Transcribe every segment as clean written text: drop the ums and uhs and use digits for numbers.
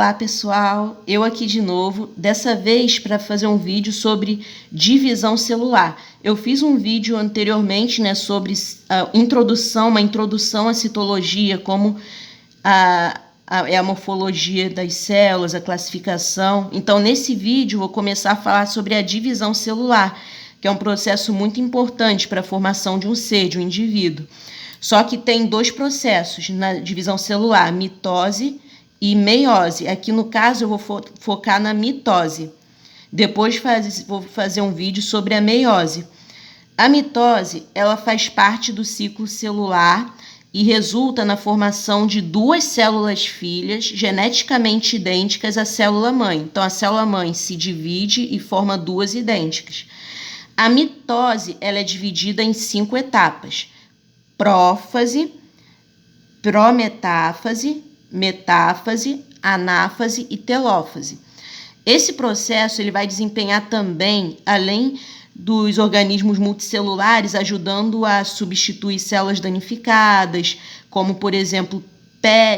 Olá pessoal, eu aqui de novo, dessa vez para fazer um vídeo sobre divisão celular. Eu fiz um vídeo anteriormente, né, sobre uma introdução à citologia, como é a morfologia das células, a classificação. Então nesse vídeo eu vou começar a falar sobre a divisão celular, que é um processo muito importante para a formação de um ser, de um indivíduo. Só que tem dois processos na divisão celular, mitose e meiose. Aqui no caso eu vou focar na mitose. Depois vou fazer um vídeo sobre a meiose. A mitose, ela faz parte do ciclo celular e resulta na formação de duas células filhas geneticamente idênticas à célula-mãe. Então a célula-mãe se divide e forma duas idênticas. A mitose, ela é dividida em 5 etapas: prófase, prometáfase, metáfase, anáfase e telófase. Esse processo ele vai desempenhar também, além dos organismos multicelulares, ajudando a substituir células danificadas, como, por exemplo,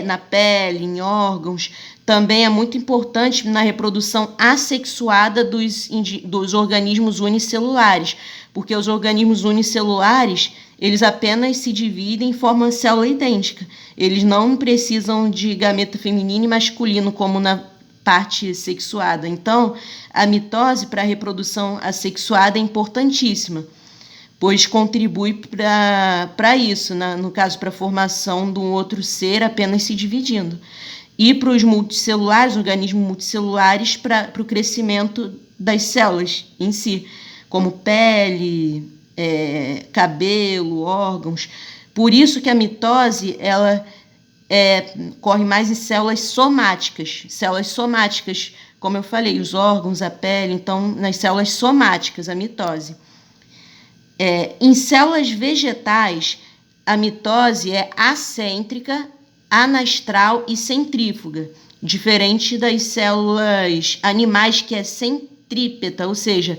na pele, em órgãos. Também é muito importante na reprodução assexuada dos organismos unicelulares, porque os organismos unicelulares eles apenas se dividem e formam célula idêntica. Eles não precisam de gameta feminino e masculino, como na parte sexuada. Então, a mitose para a reprodução assexuada é importantíssima, pois contribui para isso, no caso, para a formação de um outro ser apenas se dividindo. E para os multicelulares, organismos multicelulares, para o crescimento das células em si, como pele, cabelo, órgãos. Por isso que a mitose ela corre mais em células somáticas. Células somáticas, como eu falei, os órgãos, a pele, então nas células somáticas, a mitose. Em células vegetais, a mitose é acêntrica, anastral e centrífuga, diferente das células animais, que é centrípeta, ou seja,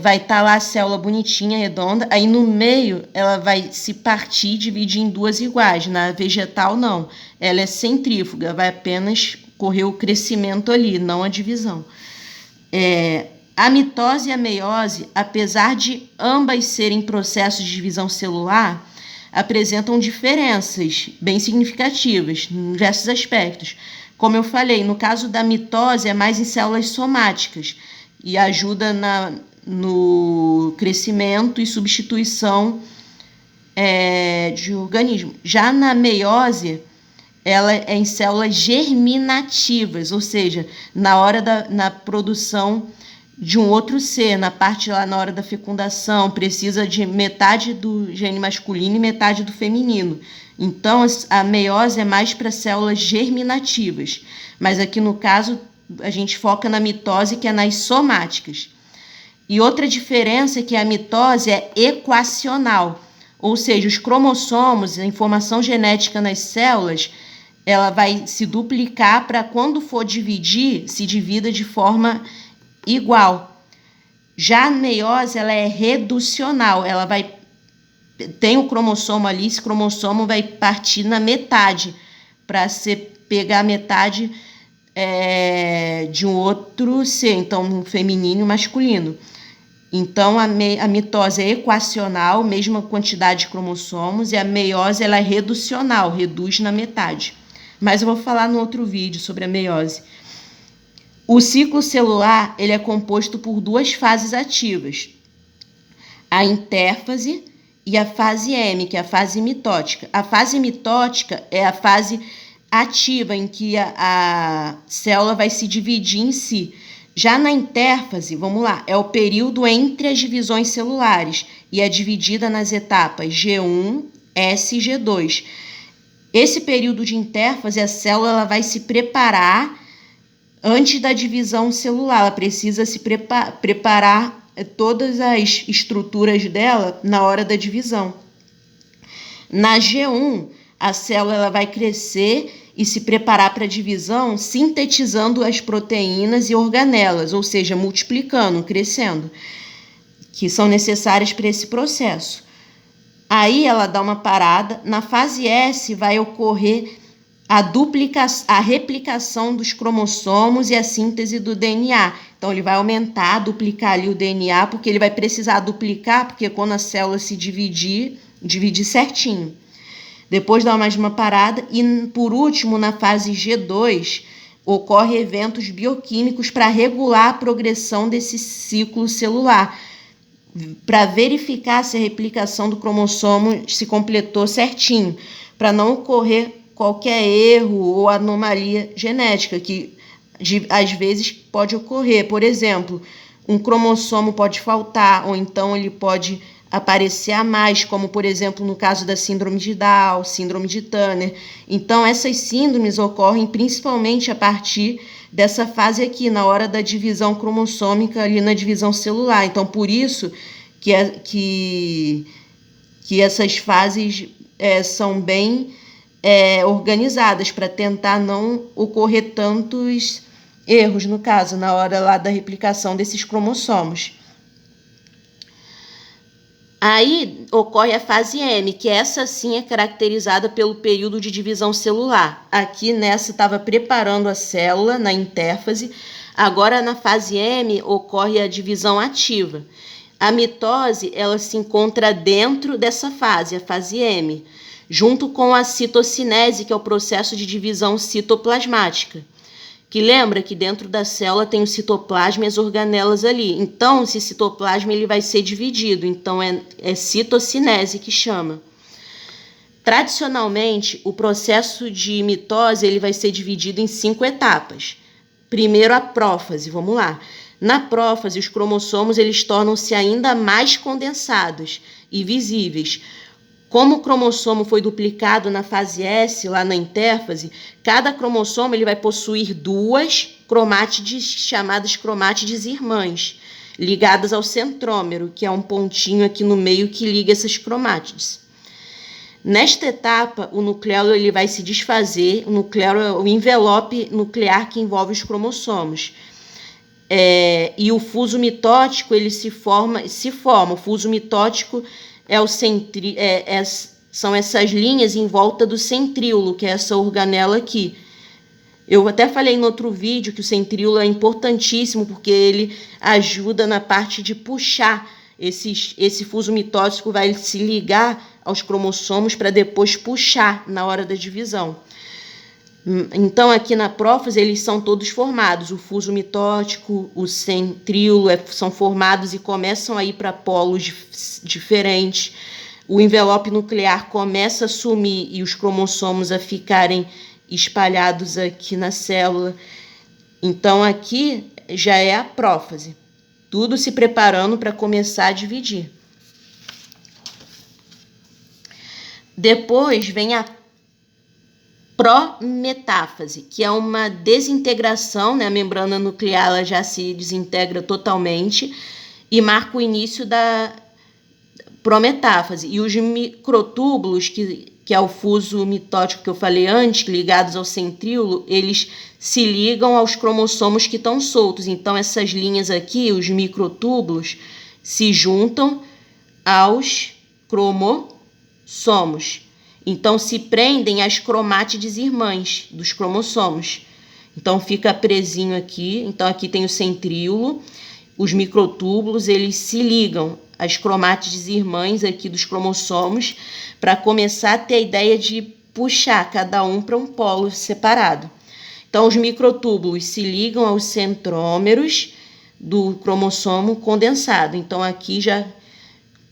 vai estar lá a célula bonitinha, redonda, aí no meio ela vai se partir, dividir em duas iguais. Na vegetal não, ela é centrífuga, vai apenas correr o crescimento ali, não a divisão. A mitose e a meiose, apesar de ambas serem processos de divisão celular, apresentam diferenças bem significativas em diversos aspectos. Como eu falei, no caso da mitose é mais em células somáticas e ajuda no crescimento e substituição de organismo. Já na meiose, ela é em células germinativas, ou seja, na produção de um outro ser, na parte lá na hora da fecundação, precisa de metade do gene masculino e metade do feminino. Então, a meiose é mais para células germinativas, mas aqui no caso a gente foca na mitose, que é nas somáticas. E outra diferença é que a mitose é equacional, ou seja, os cromossomos, a informação genética nas células, ela vai se duplicar para quando for dividir, se divida de forma igual. Já a meiose, ela é reducional, tem o cromossomo ali, esse cromossomo vai partir na metade, para pegar a metade de um outro ser, então um feminino e um masculino. Então a mitose é equacional, mesma quantidade de cromossomos, e a meiose ela é reducional, reduz na metade. Mas eu vou falar no outro vídeo sobre a meiose. O ciclo celular ele é composto por duas fases ativas, a intérfase e a fase M, que é a fase mitótica. A fase mitótica é a fase ativa em que a célula vai se dividir em si. Já na intérfase, vamos lá, é o período entre as divisões celulares e é dividida nas etapas G1, S e G2. Esse período de intérfase, a célula ela vai se preparar antes da divisão celular. Ela precisa se preparar todas as estruturas dela na hora da divisão. Na G1, a célula ela vai crescer e se preparar para a divisão, sintetizando as proteínas e organelas, ou seja, multiplicando, crescendo, que são necessárias para esse processo. Aí ela dá uma parada. Na fase S vai ocorrer a replicação dos cromossomos e a síntese do DNA. Então, ele vai aumentar, duplicar ali o DNA, porque ele vai precisar duplicar, porque quando a célula se dividir certinho. Depois dá mais uma parada e, por último, na fase G2, ocorre eventos bioquímicos para regular a progressão desse ciclo celular, para verificar se a replicação do cromossomo se completou certinho, para não ocorrer qualquer erro ou anomalia genética, que às vezes pode ocorrer. Por exemplo, um cromossomo pode faltar, ou então ele pode aparecer a mais, como por exemplo no caso da síndrome de Down, síndrome de Turner. Então essas síndromes ocorrem principalmente a partir dessa fase aqui, na hora da divisão cromossômica, ali na divisão celular. Então por isso que essas fases são bem organizadas, para tentar não ocorrer tantos erros, no caso, na hora lá da replicação desses cromossomos. Aí ocorre a fase M, que essa sim é caracterizada pelo período de divisão celular. Aqui nessa estava preparando a célula na intérfase. Agora na fase M ocorre a divisão ativa. A mitose ela se encontra dentro dessa fase, a fase M, junto com a citocinese, que é o processo de divisão citoplasmática. Que lembra que dentro da célula tem o citoplasma e as organelas ali. Então, esse citoplasma ele vai ser dividido. Então, é citocinese que chama. Tradicionalmente, o processo de mitose ele vai ser dividido em 5 etapas. Primeiro, a prófase. Vamos lá. Na prófase, os cromossomos eles tornam-se ainda mais condensados e visíveis. Como o cromossomo foi duplicado na fase S, lá na intérfase, cada cromossomo ele vai possuir 2 cromátides chamadas cromátides irmãs, ligadas ao centrômero, que é um pontinho aqui no meio que liga essas cromátides. Nesta etapa, o nucleolo ele vai se desfazer, o nucleolo é o envelope nuclear que envolve os cromossomos. E o fuso mitótico ele se forma. O fuso mitótico são essas linhas em volta do centríolo, que é essa organela aqui. Eu até falei em outro vídeo que o centríolo é importantíssimo porque ele ajuda na parte de puxar. Esse fuso mitótico vai se ligar aos cromossomos para depois puxar na hora da divisão. Então, aqui na prófase, eles são todos formados. O fuso mitótico, o centríolo são formados e começam a ir para polos diferentes. O envelope nuclear começa a sumir e os cromossomos a ficarem espalhados aqui na célula. Então, aqui já é a prófase. Tudo se preparando para começar a dividir. Depois vem a prometáfase, que é uma desintegração, né? A membrana nuclear ela já se desintegra totalmente e marca o início da prometáfase. E os microtúbulos, que é o fuso mitótico que eu falei antes, ligados ao centríolo, eles se ligam aos cromossomos que estão soltos. Então, essas linhas aqui, os microtúbulos, se juntam aos cromossomos. Então, se prendem às cromátides irmãs dos cromossomos. Então, fica presinho aqui. Então, aqui tem o centríolo. Os microtúbulos, eles se ligam às cromátides irmãs aqui dos cromossomos para começar a ter a ideia de puxar cada um para um polo separado. Então, os microtúbulos se ligam aos centrômeros do cromossomo condensado. Então, aqui já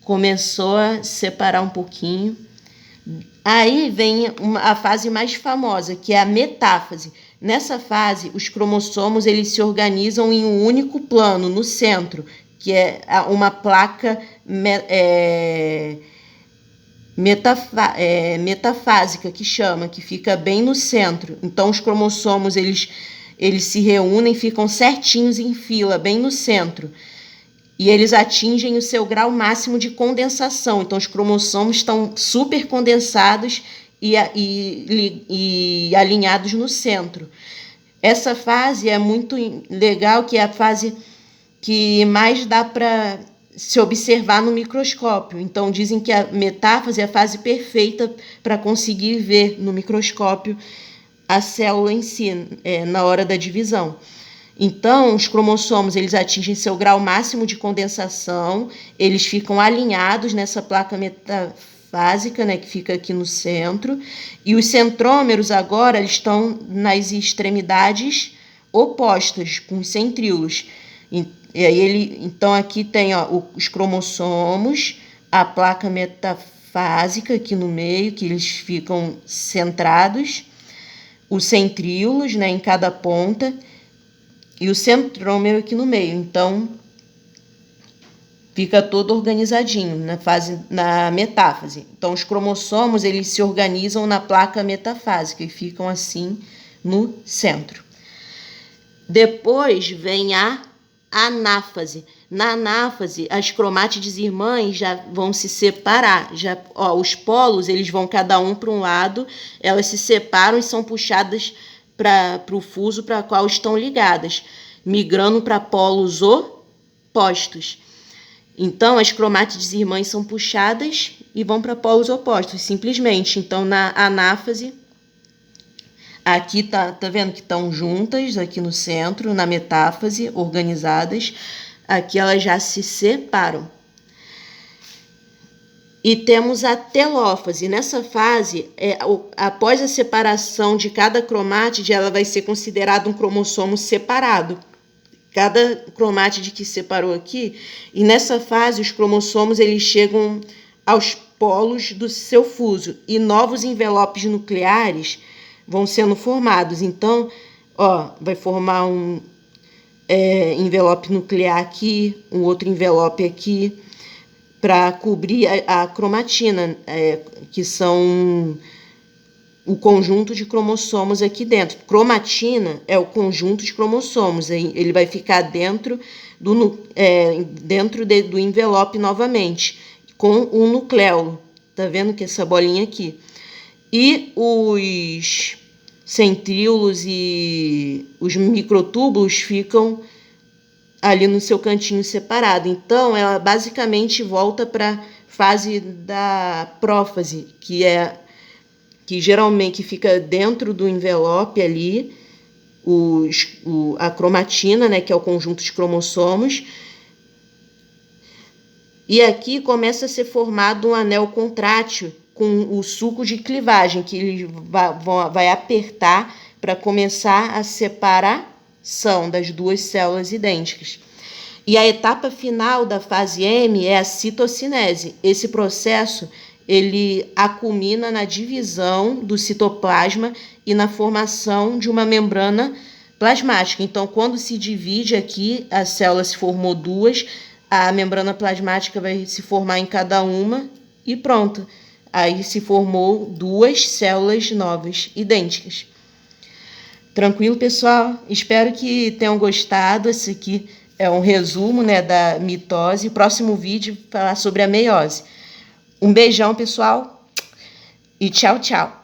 começou a separar um pouquinho. Aí vem a fase mais famosa, que é a metáfase. Nessa fase, os cromossomos eles se organizam em um único plano, no centro, que é uma placa metafásica, que chama, que fica bem no centro. Então, os cromossomos eles se reúnem, ficam certinhos em fila, bem no centro. E eles atingem o seu grau máximo de condensação. Então, os cromossomos estão super condensados e alinhados no centro. Essa fase é muito legal, que é a fase que mais dá para se observar no microscópio. Então, dizem que a metáfase é a fase perfeita para conseguir ver no microscópio a célula em si, na hora da divisão. Então, os cromossomos eles atingem seu grau máximo de condensação, eles ficam alinhados nessa placa metafásica, né, que fica aqui no centro, e os centrômeros agora eles estão nas extremidades opostas, com os centríolos. E aí então aqui tem os cromossomos, a placa metafásica aqui no meio, que eles ficam centrados, os centríolos, né, em cada ponta, e o centrômero aqui no meio. Então, fica todo organizadinho na metáfase. Então, os cromossomos, eles se organizam na placa metafásica e ficam assim no centro. Depois vem a anáfase. Na anáfase, as cromátides irmãs já vão se separar. Os polos, eles vão cada um para um lado, elas se separam e são puxadas para o fuso para qual estão ligadas, migrando para polos opostos. Então, as cromátides irmãs são puxadas e vão para polos opostos, simplesmente. Então, na anáfase, aqui tá vendo que estão juntas, aqui no centro, na metáfase, organizadas. Aqui elas já se separam. E temos a telófase. Nessa fase, após a separação de cada cromátide, ela vai ser considerada um cromossomo separado. Cada cromátide que separou aqui, e nessa fase os cromossomos eles chegam aos polos do seu fuso e novos envelopes nucleares vão sendo formados. Então, vai formar um envelope nuclear aqui, um outro envelope aqui, para cobrir a cromatina, que são o conjunto de cromossomos aqui dentro. Cromatina é o conjunto de cromossomos, ele vai ficar dentro do envelope novamente, com um nucleolo. Tá vendo que essa bolinha aqui? E os centríolos e os microtúbulos ficam ali no seu cantinho separado. Então, ela basicamente volta para a fase da prófase, que geralmente fica dentro do envelope ali, a cromatina, né, que é o conjunto de cromossomos. E aqui começa a ser formado um anel contrátil com o suco de clivagem, que ele vai apertar para começar a separação das duas células idênticas. E a etapa final da fase M é a citocinese. Esse processo ele aculmina na divisão do citoplasma e na formação de uma membrana plasmática. Então, quando se divide aqui, a célula se formou duas, a membrana plasmática vai se formar em cada uma e pronto. Aí se formou duas células novas, idênticas. Tranquilo, pessoal? Espero que tenham gostado. Esse aqui é um resumo, né, da mitose. Próximo vídeo falar sobre a meiose. Um beijão, pessoal, e tchau, tchau.